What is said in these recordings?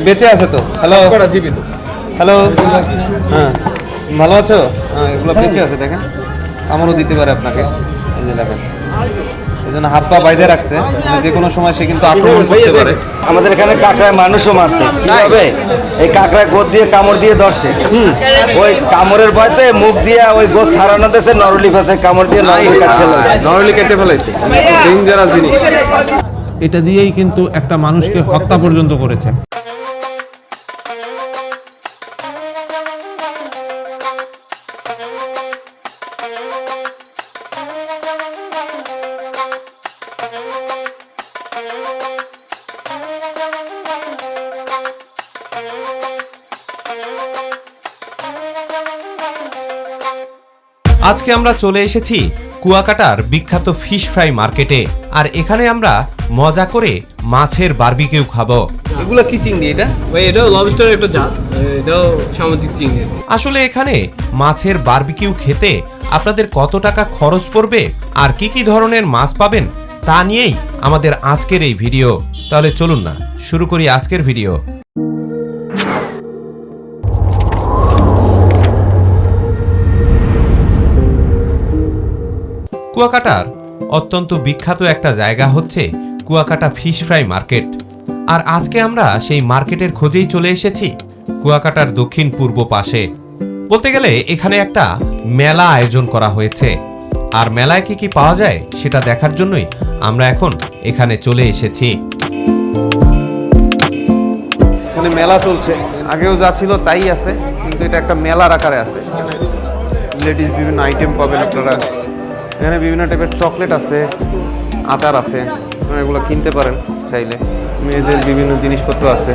বেঁচে আছে তো? হ্যালো, জীবিত। হ্যালো, হ্যাঁ ভালো আছো? হ্যাঁ, এগুলো বেঁচে আছে, দেখেন কামড়ও দিতে পারে আপনাকে। এই যে দেখেন, এই জন্য হাত পা বাইধে রাখছে, যে কোনো সময় সে কিন্তু আক্রমণ করতে পারে। আমাদের এখানে কাঁকড়ায় মানুষও মারছে, কিভাবে এই কাঁকড়ায় গোদ দিয়ে কামড় দিয়ে ধরছে। ওই কামড়ের ভয়তে মুখ দিয়ে ওই গোদ ছাড়ানো দিয়েছে, নরলি ফেসে কামড় দিয়ে নরলি কেটে ফেলাইছে, ডেঞ্জারাস জিনিস। এটা দিয়েই কিন্তু একটা মানুষকে হত্যা পর্যন্ত করেছে। আজকে আমরা চলে এসেছি কুয়াকাটার বিখ্যাত ফিশ ফ্রাই মার্কেটে, আর এখানে আমরা মজা করে মাছের বারবিকিউ খাবো। এগুলো কি চিংড়ি? এটা ভাই এটাও লবস্টার একটা জাত, এটাও সামুদ্রিক চিংড়ি। আসলে এখানে মাছের বারবিকিউ খেতে আপনাদের কত টাকা খরচ পড়বে আর কি কি ধরনের মাছ পাবেন তা নিয়েই আমাদের আজকের এই ভিডিও। তাহলে চলুন না শুরু করি আজকের ভিডিও। কুয়াকাটার অত্যন্ত বিখ্যাত একটা জায়গা হচ্ছে কুয়াকাটা ফিশ ফ্রাই মার্কেট, আর আজকে আমরা সেই মার্কেটের খোঁজেই চলে এসেছি কুয়াকাটার দক্ষিণ পূর্ব পাশে। বলতে গেলে এখানে একটা মেলা আয়োজন করা হয়েছে, আর মেলায় কি কি পাওয়া যায় সেটা দেখার জন্যই আমরা এখন এখানে চলে এসেছি। এখানে মেলা চলছে, আগেও যা ছিল তাই আছে, কিন্তু এটা একটা মেলার আকারে আছে। লেডিস বিভিন্ন আইটেম পাবেন আপনারা এখানে, বিভিন্ন টাইপের চকলেট আছে, আচার আছে, এগুলো কিনতে পারেন চাইলে। মেয়েদের বিভিন্ন জিনিসপত্র আছে,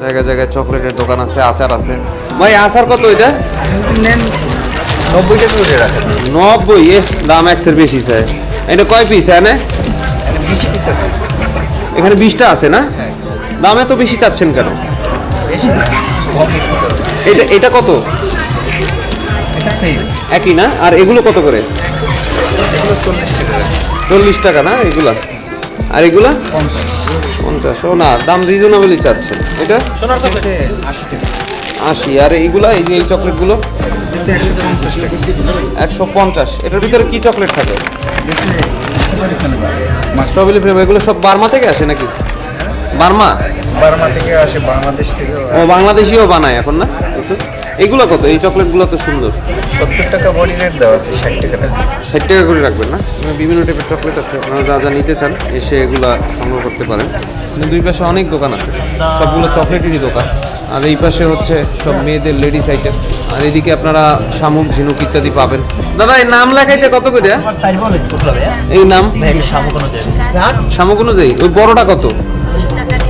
জায়গায় জায়গায় চকলেটের দোকান আছে, আচার আছে। ভাই আচার কত এটা? 90 টাকা করে রাখে। 90? দাম এক্সের বেশি চাই। এটা কয় পিস? এখানে 20 পিস আছে। এখানে 20টা আছে না? দাম এত বেশি চাচ্ছেন কেন? বেশি না, কম পিস আছে। এটা কত? এটা সেম একই না? আর এগুলো কত করে? এগুলো 40 টাকা। 40 টাকা না এগুলা? আর এগুলা 50। 50? ও না, দাম রিজনেবলই চাচ্ছেন। এটা সোনার কাছে 80 টাকা। 80। আর এইগুলা, এই যে এই চকলেটগুলো 150 টাকা। 150। এটার ভিতরে কি চকলেট থাকে? Strawberry flavour. এগুলো সব বার্মা থেকে আসে নাকি? বার্মা বার্মা থেকে আসে, বাংলাদেশ থেকে। ও বাংলাদেশিও বানায় এখন না? এগুলো কত? এই চকলেটগুলো তো সুন্দর। 70 টাকা বডি রেট দেওয়া আছে, 60 টাকা না। 60 টাকা করে রাখবেন না? বিভিন্ন টাইপের চকলেট আছে, আপনারা যা যা নিতে চান এসে এগুলা সংগ্রহ করতে পারেন। দুই পাশে অনেক দোকান আছে, সবগুলো চকলেটেরই দোকান। আর এই পাশে হচ্ছে সব মেয়েদের লেডিস আইটেম। আর এদিকে আপনারা শামুক, ঝিনুক ইত্যাদি পাবেন। দাদা এই নাম লেখাইতে কত করে? এই নাম শামুক অনুযায়ী। ওই বড়টা কত?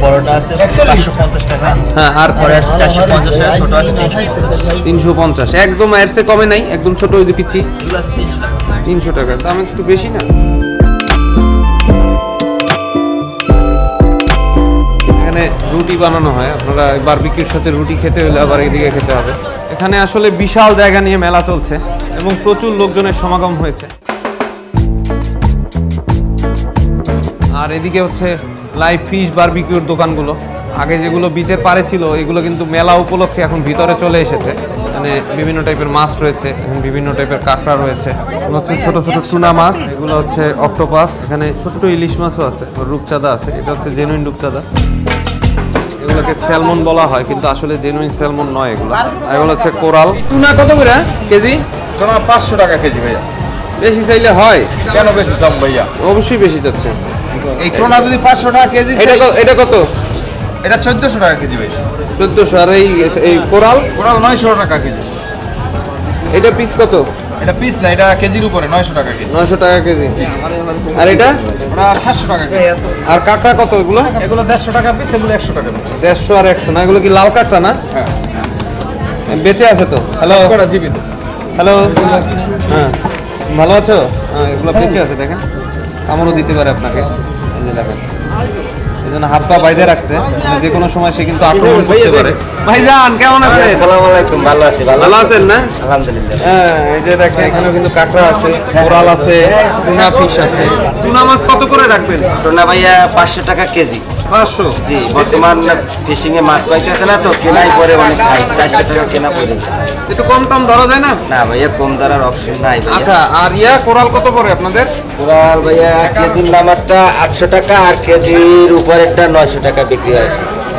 বড়টা আছে 550 টাকা। হ্যাঁ, আর পরে আছে 450 টাকা, ছোট আছে 350। 350। একদম এর চেয়ে কমে নাই? একদম ছোট ওই যে পিচ্ছি এগুলো আছে 300 টাকা। 300 টাকা। দাম একটু বেশি না? এখানে রুটি বানানো হয়, আপনারা বারবিকিউর সাথে রুটি খেতে হলে আবার এদিকে খেতে হবে। এখানে আসলে বিশাল জায়গা নিয়ে মেলা চলছে এবং প্রচুর লোকজনের সমাগম হয়েছে। আর এদিকে হচ্ছে লাইভ ফিশ বারবিকিউর দোকানগুলো। আগে যেগুলো বিচের পাড়ে ছিল, এগুলো কিন্তু মেলা উপলক্ষে এখন ভিতরে চলে এসেছে। এখানে বিভিন্ন টাইপের মাছ রয়েছে, এখানে বিভিন্ন টাইপের কাঁকড়া রয়েছে। এগুলো হচ্ছে ছোট ছোট টুনা মাছ, এগুলো হচ্ছে অক্টোপাস, এখানে ছোট ছোট ইলিশ মাছও আছে, রূপচাঁদা আছে। এটা হচ্ছে জেনুইন রূপচাঁদা। এগুলোকে স্যালমন বলা হয়, কিন্তু আসলে জেনুইন স্যালমন নয় এগুলো। আর এগুলো হচ্ছে কোরাল। টুনা কত করে কেজি? টুনা 500 টাকা কেজি ভাইয়া। বেশি চাইলে হয়? কেন বেশি চাম ভাইয়া? অবশ্যই বেশি যাচ্ছে। এই টুনা যদি 500 টাকা কেজি, এটা কত? এটা 1400 টাকা কেজি ভাই। 1400। আর এই কোরাল? কোরাল 900 টাকা কেজি। এটা পিস কত? এটা পিস না, এটা কেজির উপরে 900 টাকা কেজি। 900 টাকা কেজি। আর এটা? ওটা 700 টাকা কেজি। আর কাঁকড়া কত এগুলো? এগুলো 150 টাকা পিস, এগুলো 100 টাকা পিস। 150 আর 100 না? এগুলো কি লাল কাঁকড়া না? হ্যাঁ, বেঁচে আছে তো? হ্যালো, কটা জীবিত। হ্যালো, হ্যাঁ ভালো আছো? হ্যাঁ, এগুলো বেঁচে আছে, দেখেন কামড়ও দিতে পারে আপনাকে। এই যে দেখেন, এই জন্য হাত পা বাইধে রাখছে, যে কোনো সময় সে কিন্তু আক্রমণ করতে পারে। ভাইজান কেমন আছেন? আসসালামু আলাইকুম। ভালো আছি। ভালো আছেন না? আলহামদুলিল্লাহ। হ্যাঁ, এই যে দেখেন এখানেও কিন্তু কাঁকড়া আছে, কোরাল আছে, টুনা ফিশ আছে। টুনা মাছ কত করে রাখবেন? টুনা ভাইয়া 500 টাকা কেজি। 500। জি, বর্তমান ফিশিং এ মাছ পাইতেছে না তো, কেনাই পরে অনেক হাই, 400 টাকা কেনা পড়ে। একটু কম টম ধরা যায় না? না ভাইয়া, কম ধরার অপশন নাই ভাইয়া। আচ্ছা, আর কোরাল কত পড়ে আপনাদের? কোরাল ভাইয়া কেজির নামারটা 800 টাকা, আর কেজির উপরেরটা 900 টাকা বিক্রি হয়।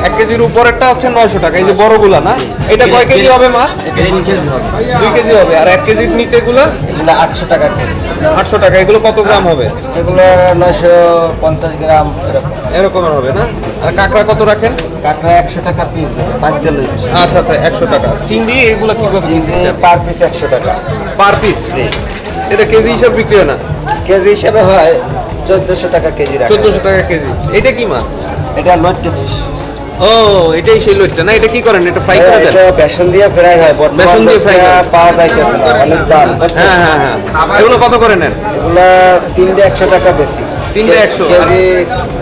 1 কেজির উপরেরটা হচ্ছে 900 টাকা, এই যে বড়গুলা না? এটা কয় কেজি হবে মাছ? 2 কেজি হবে। 2 কেজি হবে। আর 1 কেজির নিচেগুলো এগুলো 800 টাকা কেজি। 800 টাকা। এগুলো কত গ্রাম হবে? এগুলো 950 গ্রাম এরকম। এরকমের হবে না? আর কাঁকড়া কত রাখেন? কাঁকড়া 100 টাকা পিস, 5 জেল। আচ্ছা আচ্ছা, 100 টাকা। চিংড়ি এগুলো কি করে? চিংড়ি পার পিস 100 টাকা। Per piece? এটা কেজি হিসাব বিক্রি হয় না? কেজি হিসাবে হয় 1400 টাকা কেজি রাখা। 1400 টাকা কেজি। এটা কি মাছ? এটা লইট্টা ফিশ। ও, এটাই সেই লইটটা না? এটা কি করেন? এটা ফ্রাই করে দেন? এটা বেসন দিয়ে ফ্রাই হয়। বেসন বর্তমান দিয়ে fry লইট্টা হয়। পাওয়া যাইতেছে না, অনেক দাম। হ্যাঁ হ্যাঁ হ্যাঁ। এগুলো কত করে নেন? এগুলা 3 100 টাকা বেশি। 3 100 কেজি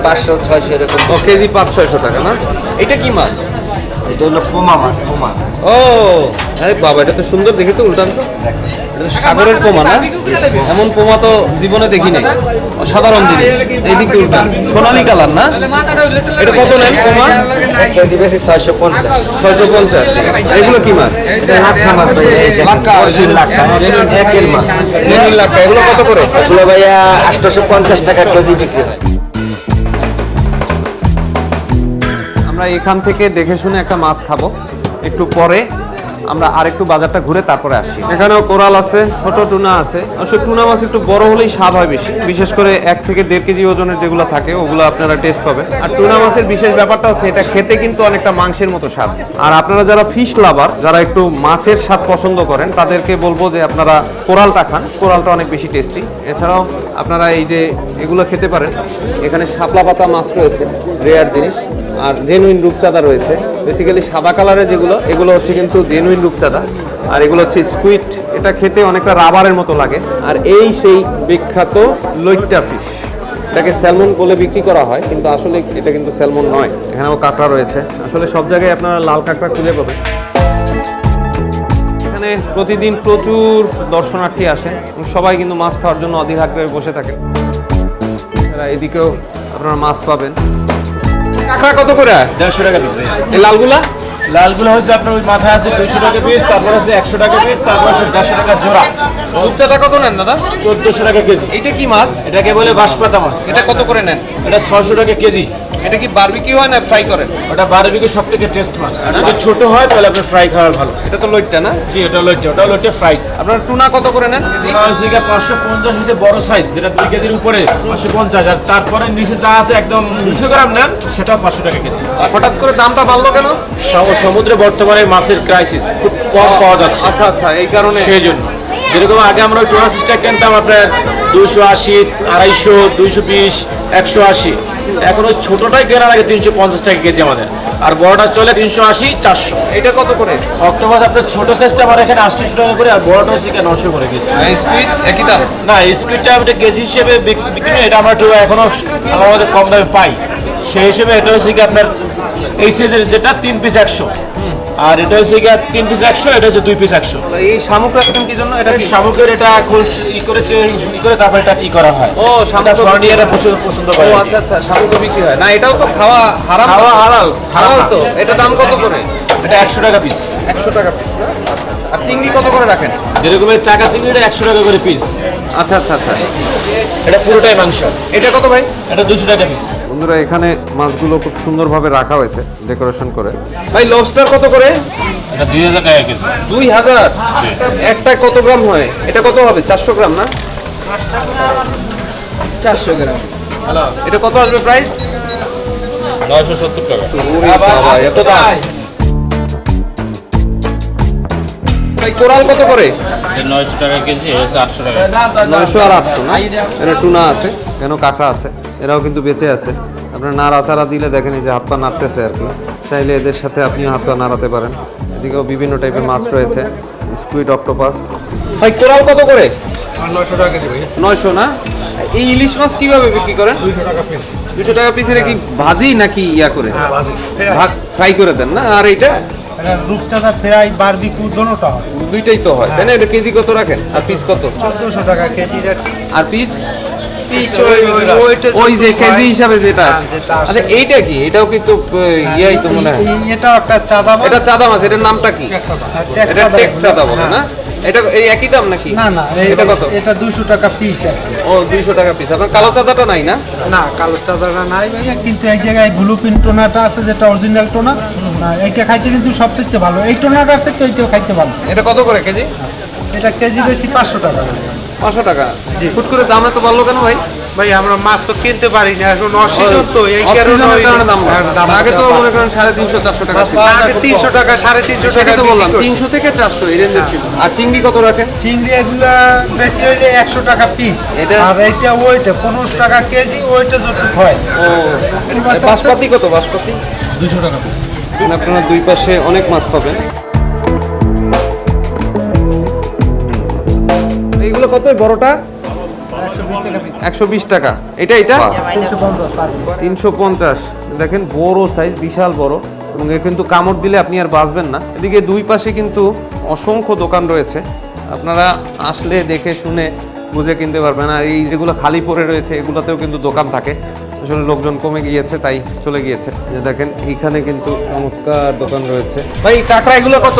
500 600 এরকম। ও, কেজি 500-600 টাকা না? এটা কি মাছ? এটা হলো পোমা মাছ, পোমা। ও, আরে বাবা, এটা তো সুন্দর দেখে তো, উল্টান তো। এটা তো সাগরের পোমা না? এমন পোমা তো জীবনে দেখি নাই। অসাধারণ জিনিস। এইদিকে উল্টান, সোনালী কালার না? এটা কত নেন পোমা? কেজি বেশি 650। 650। এগুলো কি মাছ? এটা লাক্ষা মাছ ভাই, এই দেখেন, লাক্ষা। অরিজিন লাক্ষা, একের মাছ। নীল লাক্ষা। এগুলো কত করে? এগুলো ভাইয়া 850 টাকা কেজি বিক্রি হয়। আমরা এখান থেকে দেখে শুনে একটা মাছ খাবো, একটু পরে আমরা আরেকটু বাজারটা ঘুরে তারপরে আসি। এখানেও কোরাল আছে, ছোট টুনা আছে। আসলে টুনা মাছ একটু বড় হলেই স্বাদ হয় বেশি, বিশেষ করে 1 থেকে 1.5 কেজি ওজনের যেগুলো থাকে ওগুলো আপনারা টেস্ট পাবেন। আর টুনা মাছের বিশেষ ব্যাপারটা হচ্ছে এটা খেতে কিন্তু অনেকটা মাংসের মতো স্বাদ। আর আপনারা যারা ফিশ লাভার, যারা একটু মাছের স্বাদ পছন্দ করেন, তাদেরকে বলবো যে আপনারা কোরালটা খান। কোরালটা অনেক বেশি টেস্টি। এছাড়াও আপনারা এই যে এগুলো খেতে পারেন। এখানে শাপলা পাতা মাছ রয়েছে, রেয়ার জিনিস। আর জেনুইন রূপচাঁদা রয়েছে। বেসিক্যালি সাদা কালারের যেগুলো, এগুলো হচ্ছে কিন্তু জেনুইন রূপচাঁদা। আর এগুলো হচ্ছে স্কুইড। এটা খেতে অনেকটা রাবারের মতো লাগে। আর এই সেই বিখ্যাত লইট্টা ফিশ, এটাকে স্যালমন বলে বিক্রি করা হয়, কিন্তু আসলে এটা কিন্তু স্যালমন নয়। এখানেও কাঁকড়া রয়েছে। আসলে সব জায়গায় আপনারা লাল কাঁকড়া খুঁজে পাবেন। এখানে প্রতিদিন প্রচুর দর্শনার্থী আসে, সবাই কিন্তু মাছ খাওয়ার জন্য অধীর আগ্রহে বসে থাকেন। এদিকেও আপনারা মাছ পাবেন। কাঁকড়া কত করে? 150 টাকা পিস ভাই। এই লালগুলা? লালগুলো হচ্ছে আপনার ওই মাথায় আছে 200 টাকা পিস, তারপর আছে 100 টাকা পিস, তারপর আছে 150 টাকা জোড়া। রূপচাঁদা কত নেন দাদা? 1400 টাকা কেজি। এটা কি মাছ? এটাকে বলে বাঁশপাতা মাছ। এটা কত করে নেন? এটা 600 টাকা কেজি। এটা কি বারবিকিউ হয় না ফ্রাই করেন? ওটা বারবিকিউ সব থেকে টেস্ট মাছ। যদি ছোট হয় তাহলে আপনার ফ্রাই খাওয়ার ভালো। এটা তো লইট্টা না? জি, ওটা লইটে ফ্রাই। আপনার টুনা কত করে নেন? 550 হচ্ছে বড় সাইজ, যেটা 2 কেজির উপরে 550। আর তারপরে নিচে যা আছে একদম 200 গ্রাম নেন, সেটাও 500 টাকা কেজি। হঠাৎ করে দামটা বাড়লো কেন? সমুদ্রে বর্তমানে মাছের ক্রাইসিস, খুব কম পাওয়া যাচ্ছে। আচ্ছা আচ্ছা, এই কারণে। সেই জন্য যেরকম আগে আমরা ওই টোনা ফিশটা কিনতাম আপনার 280, 250, 220, 180। এখন ওই ছোটটাই কেনার আগে 350 টাকা কেজি আমাদের, আর বড়টা চলে 380, 400। এটা কত করে? অক্টোপাস আপনার ছোট সাইজটা আমার এখানে 800 টাকা করে, আর বড়টা হচ্ছে 900 করে কেজি। স্কুইড একই দাম? না, স্কুইডটা এটা কেজি হিসেবে বিক্রি হয়, এটা আমরা একটু এখনো আমাদের কম দামে পাই। সেই হিসেবে এটা হচ্ছে কি আপনার এই সাইজের যেটা 3 পিস 100, আর এটা হচ্ছে কি 3 পিস 100, এটা হচ্ছে 2 পিস 100। এই শামুক রাখছেন কি জন্য? এটা কি? শামুকের এটা করে তারপর এটা করা হয়। ও, শামুক ফর্নিয়ারা পছন্দ ও করে। আচ্ছা আচ্ছা, শামুকও বিক্রি হয় না? এটাও তো খাওয়া হারাম? খাওয়া হালাল। হালাল তো। এটা দাম কত করে? এটা 100 টাকা পিস। 100 টাকা পিস না? আচ্ছা আচ্ছা। আর চিংড়ি কত করে রাখেন? যেরকমের চাকা চিংড়িটা 100 টাকা করে পিস। আচ্ছা আচ্ছা আচ্ছা। এটা পুরোটাই মাংস। এটা কত ভাই? এটা 200 টাকা পিস। বন্ধুরা, এখানে মাছগুলো খুব সুন্দরভাবে রাখা হয়েছে ডেকোরেশন করে। ভাই, লবস্টার কত করে? এটা 2000 টাকা কেজি। 2000? একটা কত গ্রাম হয়? এটা কত হবে? 400 গ্রাম না? 400 গ্রাম। এটা কত আসবে প্রাইস? 970 টাকা। বাবা, এত দাম! ভাই, কোরাল কত করে? 900 টাকা কেজি, হচ্ছে 800 টাকা। 900 আর 800 না? এটা টুনা আছে, কেন কাঁকড়া আছে, এরাও কিন্তু বেঁচে আছে। আপনার নাড়াচাড়া দিলে দেখেন এই যে হাত পা নাড়তেছে আর কি। চাইলে এদের সাথে আপনিও হাত পা নাড়াতে পারেন। এদিকেও বিভিন্ন টাইপের মাছ রয়েছে, স্কুইড, অক্টোপাস। ভাই, কোরাল কত করে? 900 টাকা কেজি ভাই। 900 না? এই ইলিশ মাছ কিভাবে বিক্রি করেন? 200 টাকা পিস। 200 টাকা পিসের কি ভাজি নাকি ইয়া করে? হ্যাঁ, ভাজি। ফ্রাই করে দেন না? আর এইটা এটা রূপচাঁদা ফ্রাই বারবিকিউ দোনোটা হয়। দুইটাই তো হয় তাই না? এটা কেজি কত রাখেন আর পিস কত? 1400 টাকা কেজি রাখি, আর পিস পিস ওইটা ওই যে কেজি হিসাবে যেটা হ্যাঁ, যেটা আসে। আচ্ছা এইটা কি এটাও কিন্তু ইয়াই তো মনে হয় এটাও একটা চাঁদা মাছ। এটা চাঁদা মাছ, এটার নামটা কি? আর এটা চাঁদা টেক এগুলো। চাঁদা বলে হ্যাঁ। না? এটা এই একই দাম নাকি? না না এটা কত? এটা 200 টাকা পিস আর কি। ও 200 টাকা পিস। আপনার কালো চাঁদাটা নাই না? না কালো চাঁদাটা নাই ভাইয়া, কিন্তু এই জায়গায় ব্লু প্রিন্ট টোনাটা আছে যেটা অরিজিনাল টোনা, এইটা খাইতে কিন্তু সবচেয়ে ভালো। এই টোনাটার সাথে এইটাও খাইতে ভালো। এটা কত করে কেজি? এটা কেজি বেশি 500 টাকা। 500 টাকা। হুট করে দাম এত বাড়লো কেন ভাই? ভাই আমরা মাছ তো কিনতে পারি না, এখন অসিজন তো এই Off season এর কারণে দাম হ্যাঁ, বাড়লো। দামটা আগে তো বাড়লো। মনে করেন 350 400 টাকা ছিল। আগে 300 টাকা 350 টাকা সেটাই তো বললাম, বিক্রি করছি। 300 থেকে 400 এই রেঞ্জের ছিল। আর চিংড়ি কত রাখেন? চিংড়ি এগুলা বেশি হইলে 100 টাকা পিস, এটা- আর এইটা ওইটা 15 টাকা কেজি, ওইটা যতটুকু হয়। ও বাসপাতি কত? বাসপাতি 200 টাকা পিস। আপনারা দুই পাশে অনেক মাছ পাবেন। এইগুলো কত বড়টা? 120 টাকা। এটা 350। দেখেন বড় সাইজ, বিশাল বড়, এবং এ কিন্তু কামড় দিলে আপনি আর বাঁচবেন না। এদিকে দুই পাশে কিন্তু অসংখ্য দোকান রয়েছে, আপনারা আসলে দেখে শুনে বুঝে কিনতে পারবেন। আর এই যেগুলো খালি পড়ে রয়েছে এগুলোতেও কিন্তু দোকান থাকে, আসলে লোকজন কমে গিয়েছে তাই চলে গিয়েছে। যে দেখেন এইখানে কিন্তু চমৎকার দোকান রয়েছে। ভাই কাঁকড়া এগুলো কত?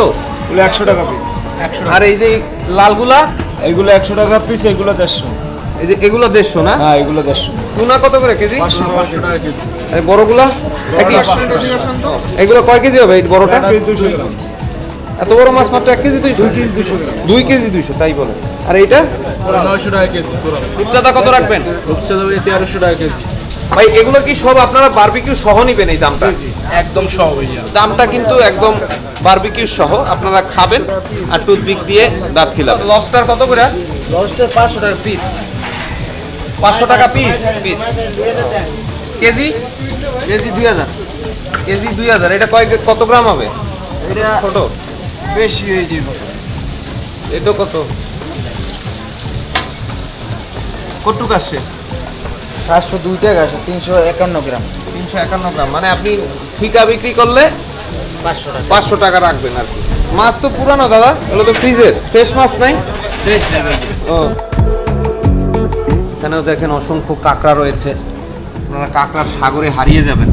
100 টাকা পিস। আর এই যে লালগুলা এগুলো 100 টাকা পিস, এগুলো 150। এই যে এগুলো 150 না? হ্যাঁ এগুলো 150। টুনা কত করে কেজি? 500 টাকা কেজি। এই বড়গুলা একই? এগুলো কয় কেজি হবে এই বড়টা? 200 গ্রাম। এত বড় মাছ মাত্র 1 কেজি 200? 200 গ্রাম। 2 কেজি 200, তাই বলে। আর এইটা 900 টাকা কেজি পুরো। রূপচাঁদা কত রাখবেন? রূপচাঁদা 1300 টাকা কেজি। ভাই এগুলো কি সব আপনারা বারবিকিউ সহ নিবেন এই দামটা? একদম সহ ভাইয়া। দামটা কিন্তু একদম বারবিকিউ সহ, আপনারা খাবেন আর টুথপিক দিয়ে দাঁত খিলাবেন। লবস্টার কত করে? লবস্টার 500 টাকা পিস। 500 টাকা পিস। কেজি? কেজি 2000। কেজি 2000। এটা কত গ্রাম হবে? এটা ছোট? বেশি হয়ে যাবে। এটা কত? কটুক আসছে? 702 টাকা আছে, 351 গ্রাম। 351 গ্রাম। মানে আপনি ঠিকা বিক্রি করলে 500 টাকা। 500 টাকা রাখবেন আর কি। মাছ তো পুরানো দাদা, এগুলো তো ফ্রিজের, ফ্রেশ মাছ নাই? ও এখানেও দেখেন অসংখ্য কাঁকড়া রয়েছে, আপনারা কাঁকড়ার সাগরে হারিয়ে যাবেন।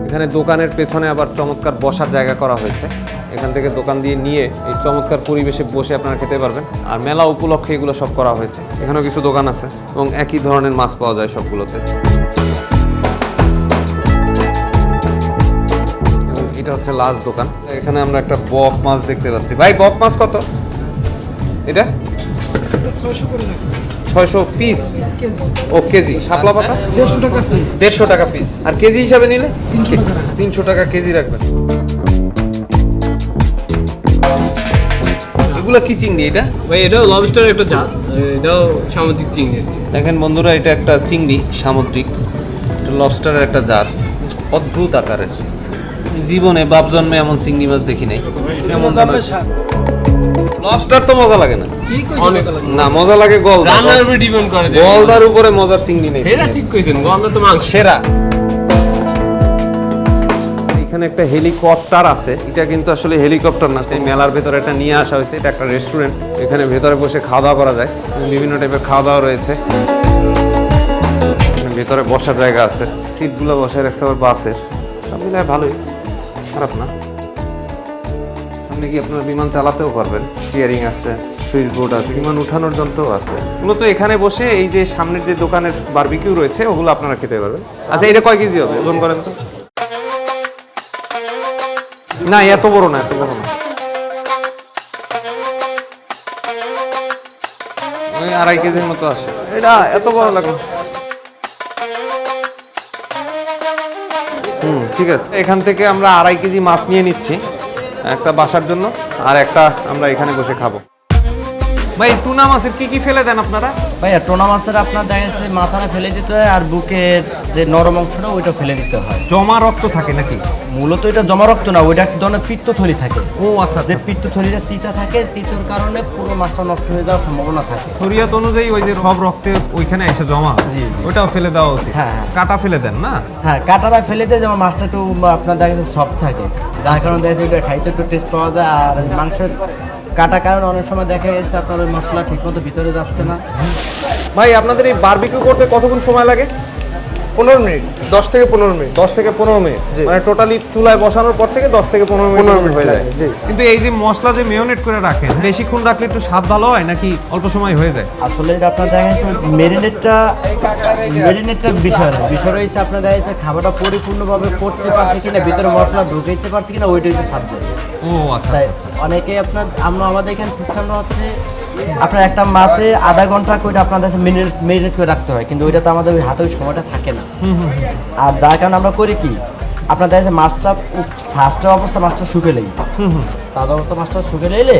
এখানে দোকানের পেছনে আবার চমৎকার বসার জায়গা করা হয়েছে, এখান থেকে দোকান দিয়ে নিয়ে এই চমৎকার পরিবেশে বসে আপনারা খেতে পারবেন। আর মেলা উপলক্ষে এগুলো সব করা হয়েছে। এখানেও কিছু দোকান আছে এবং একই ধরনের মাছ পাওয়া যায় সবগুলোতে। এবং এটা হচ্ছে লাস্ট দোকান। এখানে আমরা একটা বক মাছ দেখতে পাচ্ছি। ভাই বক মাছ কত? এটা 600 পিস। ও কেজি। শাপলা পাতা 150 টাকা পিস। আর কেজি হিসাবে নিলে 300 টাকা কেজি রাখবেন। এগুলো কি চিংড়ি এটা? ভাই এটাও লবস্টার একটা জাত, এটাও সামুদ্রিক চিংড়ি। দেখেন বন্ধুরা, এটা একটা চিংড়ি সামুদ্রিক, লবস্টারের একটা জাত, অদ্ভুত আকারের। জীবনে বাপ জন্মে এমন চিংড়ি মাছ দেখি নাই। কেমন লবস্টার তো মজা লাগে না? অনেক না, মজা লাগে গলদা। রান্নার উপরে ডিপেন্ড করে। গলদার উপরে মজার চিংড়ি নেই। এটা ঠিক কইছেন, গন্ধ তো মাংস। সেরা। এখানে একটা হেলিকপ্টার আছে, এটা কিন্তু আসলে হেলিকপ্টার না, সেই মেলার ভেতরে এটা নিয়ে আসা হয়েছে। এটা একটা রেস্টুরেন্ট, এখানে ভেতরে বসে খাওয়া দাওয়া করা যায়, বিভিন্ন টাইপের খাওয়া দাওয়া রয়েছে। ভেতরে বসার জায়গা আছে, সিটগুলো বসায় রাখছে আবার বাসের। সব মিলায় ভালোই, খারাপ না। আপনি কি আপনার বিমান চালাতেও পারবেন, স্টিয়ারিং আছে, সুইচ বোর্ড আছে, বিমান উঠানোর যন্ত্রও আছে। মূলত এখানে বসে এই যে সামনের যে দোকানের বারবিকিউ রয়েছে ওগুলো আপনারা খেতে পারবেন। আচ্ছা এটা কয় কেজি হবে? ওজন করেন তো। না এত বড় না, এত বড় না, ওই 2.5 কেজির মতো আসে। এটা এত বড় লাগে। ঠিক আছে, এখান থেকে আমরা 2.5 কেজি মাছ নিয়ে নিচ্ছি, একটা বাসার জন্য আর একটা আমরা এখানে বসে খাবো। ভাই টুনা মাছের কি কি ফেলে দেন আপনারা? ভাইয়া টোনা মাছের আপনার দেখা যাচ্ছে মাথাটা ফেলে দিতে হয়, আর বুকের যে নরম অংশটা ওইটা ফেলে দিতে হয়। জমা রক্ত থাকে নাকি? মূলত এটা জমা রক্ত না, ওইটা এক ধরনের পিত্তথলি থাকে। ও আচ্ছা, যে পিত্তথলিটা তিতা থাকে, তিতোর কারণে পুরো মাছটা নষ্ট হয়ে যাওয়ার সম্ভাবনা থাকে। শরীয়ত অনুযায়ী ওই যে সব রক্তে ওইখানে এসে জমা হয়। জি, জি। ওটাও ফেলে দেওয়া উচিত। হ্যাঁ। কাটা ফেলে দেন না? হ্যাঁ, কাটারা ফেলে দিয়ে যেমন মাছটা একটু আপনার দেখা যাচ্ছে সফট থাকে, যার কারণে দেখা যাচ্ছে এটা খাইতে একটু টেস্ট পাওয়া যায়। আর মাংসের কাটা কারণে অনেক সময় দেখা গেছে আপনার ওই মশলা ঠিকমতো ভিতরে যাচ্ছে না। ভাই আপনাদের এই বারবিকিউ করতে কতক্ষণ সময় লাগে? 15 মিনিট, 10 থেকে 15 মিনিট। 10 থেকে 15 মিনিট, মানে টোটালি চুলায় বসানোর পর থেকে 10 থেকে 15 মিনিট হয়ে যায়। জি। কিন্তু এই যে মশলা যে মেরিনেট করে রাখেন, বেশিক্ষণ রাখলে একটু স্বাদ ভালো হয় নাকি অল্প সময় হয়ে যায়? আসলে এটা আপনার দেখা যাচ্ছে মেরিনেটটা বিষয় না, বিষয় রয়েছে আপনার দেখা যাচ্ছে খাবারটা পরিপূর্ণভাবে করতে পারছে কিনা, ভিতরে মশলা ঢুকাইতে পারছে কিনা, ওইটা হচ্ছে সাবজেক্ট। ও আচ্ছা। তাই অনেকে আমাদের এখানে সিস্টেমটা হচ্ছে আপনার একটা মাছে আধা ঘন্টা করে আপনাদের মেরিনেট করে রাখতে হয়, কিন্তু ওইটা তো আমাদের ওই হাতে ওই সময়টা থাকে না। আর যার কারণে আমরা করি কি, আপনার দেখা যাচ্ছে মাছটা ফার্স্টে অবস্থা মাছটা শুকেলেই, তাজা অবস্থা মাছটা শুকেলে এলে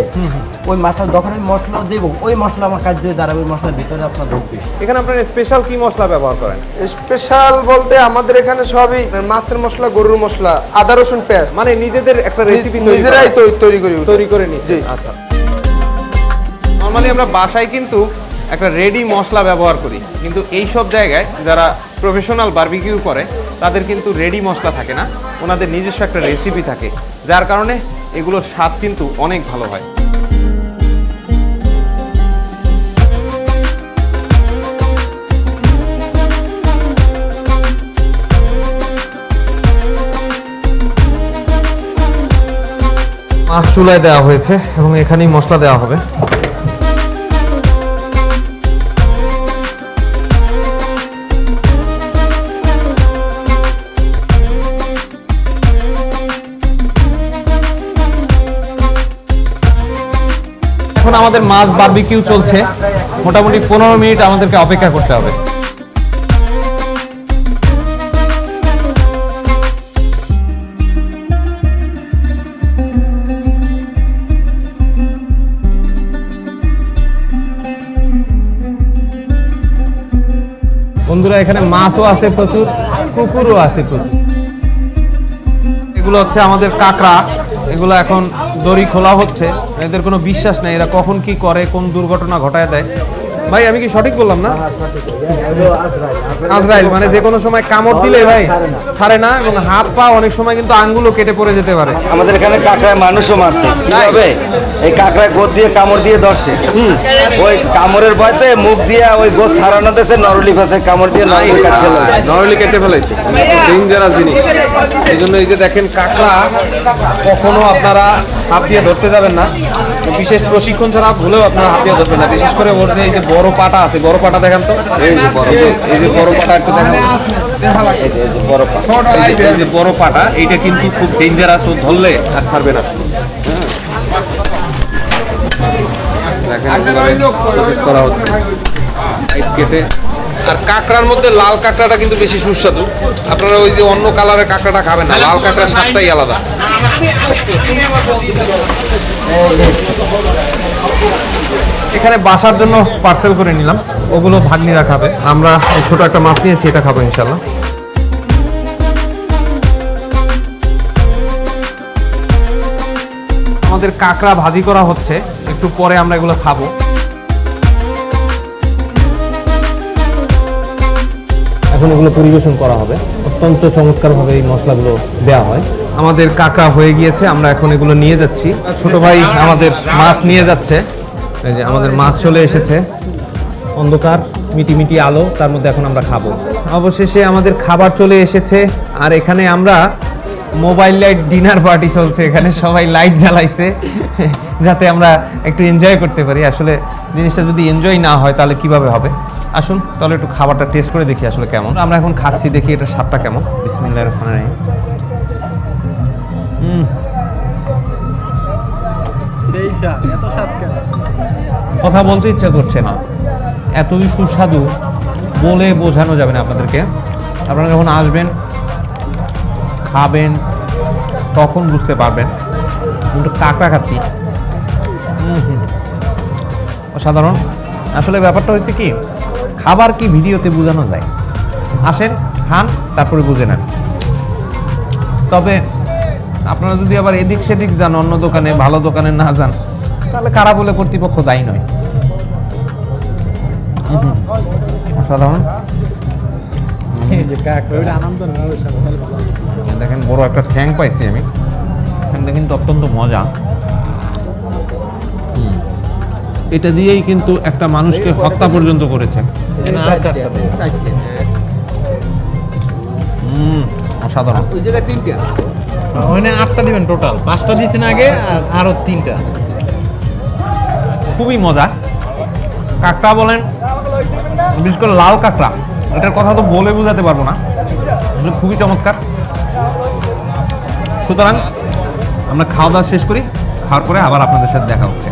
ওই মাছটা যখন আমি মশলা দেবো, ওই মশলা আমার কাজ দিয়ে দাঁড়াবে, ওই মশলার ভিতরে আপনার ঢুকবে। এখানে আপনারা স্পেশাল কি মশলা ব্যবহার করেন? স্পেশাল বলতে আমাদের এখানে সবই মাছের মশলা, গরুর মশলা, আদা রসুন পেঁয়াজ, মানে নিজেদের একটা রেসিপি নিজেরাই তৈরি করি জি। আচ্ছা, নরমালি আমরা বাসায় কিন্তু একটা রেডি মশলা ব্যবহার করি, কিন্তু এই সব জায়গায় যারা প্রফেশনাল বারবিকিউ করে তাদের কিন্তু রেডি মশলা থাকে না, ওনাদের নিজস্ব একটা রেসিপি থাকে, যার কারণে এগুলোর স্বাদ কিন্তু অনেক ভালো হয়। মাছ চুলায় দেওয়া হয়েছে এবং এখানেই মশলা দেওয়া হবে। এখন আমাদের মাছ বারবিকিউ চলছে, মোটামুটি 15 মিনিট আমাদেরকে অপেক্ষা করতে হবে। বন্ধুরা, এখানে মাছও আছে প্রচুর, কুকুরও আছে প্রচুর। এগুলো হচ্ছে আমাদের কাঁকড়া, এগুলো এখন দড়ি খোলা হচ্ছে, এদের কোনো বিশ্বাস নেই এরা কখন কি করে, কোন দুর্ঘটনা ঘটায় দেয়। ভাই আমি কি সঠিক বললাম না? আজরাইল মানে যে কোনো সময় কামড় দিলে ভাই ছাড়ে না, এবং হাত পা অনেক সময় কিন্তু আঙ্গুলও কেটে পড়ে যেতে পারে। আমাদের এখানে কাঁকড়ায় মানুষও মারছে, কিভাবে এই কাঁকড়ায় গোদ দিয়ে কামড় দিয়ে ধরছে, ওই কামড়ের ভয়তে মুখ দিয়ে ওই গোদ ছাড়ানো দিয়েছে, নরলি ফাঁসে কামড় দিয়ে নরমালি কেটে ফেলেছে, ডেঞ্জারাস জিনিস। এই জন্য এই যে দেখেন কাঁকড়া কখনো আপনারা হাত দিয়ে ধরতে যাবেন না, বিশেষ প্রশিক্ষণ ছাড়া ভুলেও আপনারা হাত দিয়ে ধরবেন না। বিশেষ করে ওর যে এই যে বড় পাটা আছে, বড় পাটা দেখান তো, এই যে বড় পাটা একটু দেখান, এই যে বড় পাটা, এইটা কিন্তু খুব ডেঞ্জারাস, ও ধরলে আর ছাড়বে না। করা হচ্ছে সাইড কেটে। আর কাঁকড়ার মধ্যে লাল কাঁকড়াটা কিন্তু বেশি সুস্বাদু, আপনারা ওই যে অন্য কালারের কাঁকড়াটা খাবেন না, লাল কাঁকড়ার স্বাদটাই আলাদা। এখানে বাসার জন্য পার্সেল করে নিলাম, ওগুলো ভাগ্নিরা খাবে, আমরা ছোট একটা মাছ নিয়েছি, এটা খাবো ইনশাল্লাহ। আমাদের কাঁকড়া ভাজি করা হচ্ছে, একটু পরে আমরা এগুলো খাবো। এখন এগুলো পরিবেশন করা হবে, অত্যন্ত চমৎকারভাবে এই মশলাগুলো দেওয়া হয়। আমাদের কাঁকড়া হয়ে গিয়েছে, আমরা এখন এগুলো নিয়ে যাচ্ছি। ছোট ভাই আমাদের মাছ নিয়ে যাচ্ছে, এই যে আমাদের মাছ চলে এসেছে, অন্ধকার মিটি আলো, তার মধ্যে এখন আমরা খাবো। অবশেষে আমাদের খাবার চলে এসেছে, আর এখানে আমরা মোবাইল লাইট ডিনার পার্টি চলছে, এখানে সবাই লাইট জ্বালাইছে যাতে আমরা একটু এনজয় করতে পারি। আসলে জিনিসটা যদি এনজয় না হয় তাহলে কিভাবে হবে। আসুন তাহলে একটু খাবারটা টেস্ট করে দেখি আসলে কেমন। আমরা এখন খাচ্ছি, দেখি এটা স্বাদটা কেমন। বিসমিল্লাহির রহমানির রহিম। কথা বলতে ইচ্ছা করছে না, এতই সুস্বাদু, বলে বোঝানো যাবে না আপনাদেরকে। আপনারা যখন আসবেন খাবেন তখন বুঝতে পারবেন। কিন্তু কাঁকড়া খাচ্ছি, অসাধারণ। আসলে ব্যাপারটা হয়েছে কি, খাবার কি ভিডিওতে বোঝানো যায়? আসেন, খান, তারপরে বুঝে নেন। তবে আপনারা যদি আবার এদিক সেদিক যান, অন্য দোকানে, ভালো দোকানে না যান, তাহলে খারাপ হলে কর্তৃপক্ষ দায়ী নয়। অসাধারণ। দেখেন বড় একটা ঠ্যাং পাইছি আমি, ঠ্যাংটা কিন্তু অত্যন্ত মজা। এটা দিয়েই কিন্তু একটা মানুষকে হত্যা পর্যন্ত করেছে। অসাধারণ। ওই জায়গায় 3টা, ওখানে 8টা দিবেন টোটাল, 5টা দিয়েছেন আগে আর আরো 3টা। খুবই মজা। কাঁকড়া বলেন, বিশেষ করে লাল কাঁকড়া, এটার কথা তো বলে বোঝাতে পারবো না, আসলে খুবই চমৎকার। সুতরাং আমরা খাওয়া দাওয়া শেষ করি, খাওয়ার পরে আবার আপনাদের সাথে দেখা হচ্ছে।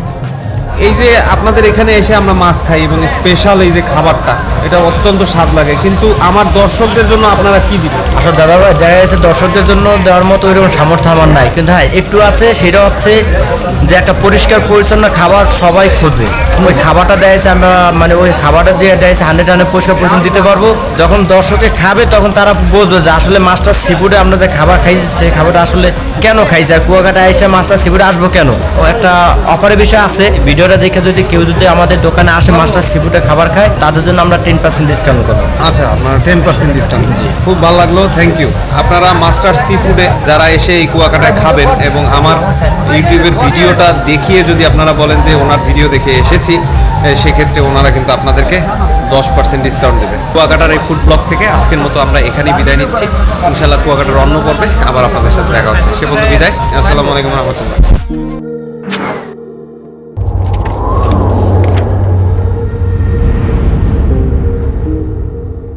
এই যে আপনাদের এখানে এসে আমরা মাছ খাই এবং স্পেশাল এই যে খাবারটা, এটা অত্যন্ত স্বাদ লাগে, কিন্তু আমার দর্শকদের জন্য আপনারা কি দিবেন? আসলে দাদা ভাই দেখা যাচ্ছে দর্শকদের জন্য দেওয়ার মতো ওইরকম সামর্থ্য আমার নাই, কিন্তু হ্যাঁ একটু আছে, সেটা হচ্ছে যে একটা পরিষ্কার পরিচ্ছন্ন খাবার সবাই খোঁজে। ওই খাবারটা দেখা যাচ্ছে আমরা মানে ওই খাবারটা দিয়ে দেখা যাচ্ছে 100 পরিষ্কার পরিচ্ছন্ন দিতে পারবো। যখন দর্শকে খাবে তখন তারা বুঝবে যে আসলে মাছটা সিফুডে আমরা যে খাবার খাইছি সেই খাবারটা আসলে কেন খাইছি, আর কুয়াকাটা এসে মাছটা সিফুডে আসবো কেন। ও একটা অফারের বিষয় আছে, ভিডিওটা দেখে যদি কেউ যদি আমাদের দোকানে আসে মাছটা সিফুডে খাবার খায় তাদের জন্য আমরা 10% ডিসকাউন্ট করবো। আচ্ছা, আপনারা 10% ডিসকাউন্ট দিচ্ছি, খুব ভালো লাগলো, থ্যাংক ইউ। আপনারা মাস্টার সি ফুডে যারা এসে এই কুয়াকাটায় খাবেন এবং আমার ইউটিউবের ভিডিওটা দেখিয়ে যদি আপনারা বলেন যে ওনার ভিডিও দেখে এসেছি, সেক্ষেত্রে ওনারা কিন্তু আপনাদেরকে 10% ডিসকাউন্ট দেবে। কুয়াকাটার এই ফুড ব্লগ থেকে আজকের মতো আমরা এখানেই বিদায় নিচ্ছি। ইনশাআল্লাহ কুয়াকাটার অন্য পর্বে আবার আপনাদের সাথে দেখা হচ্ছে। সে পর্যন্ত বিদায়। আসসালামু আলাইকুম রহমতুল্লাহ।